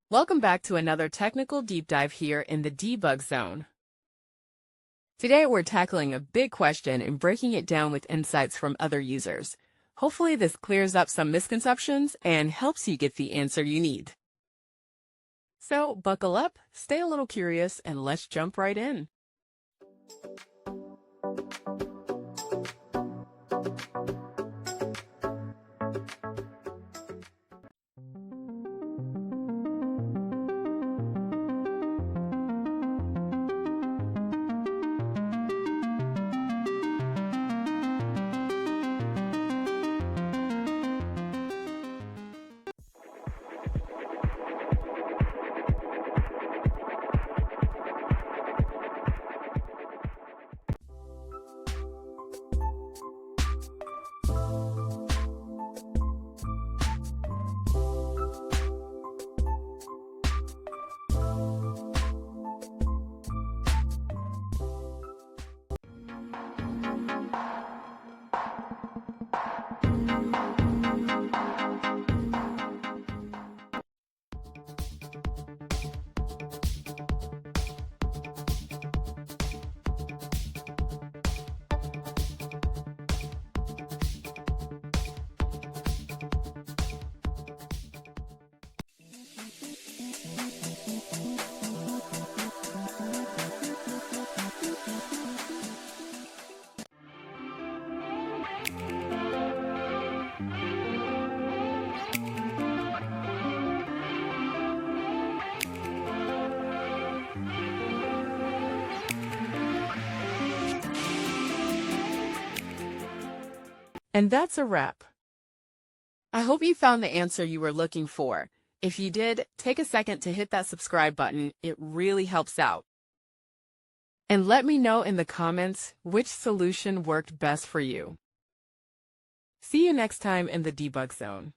Welcome back to another technical deep dive here in the debug zone. Today we're tackling a big question and breaking it down with insights from other users. Hopefully this clears up some misconceptions and helps you get the answer you need. So buckle up, stay a little curious, and let's jump right in. And that's a wrap. I hope you found the answer you were looking for. If you did, take a second to hit that subscribe button. It really helps out. And let me know in the comments which solution worked best for you. See you next time in the debug zone.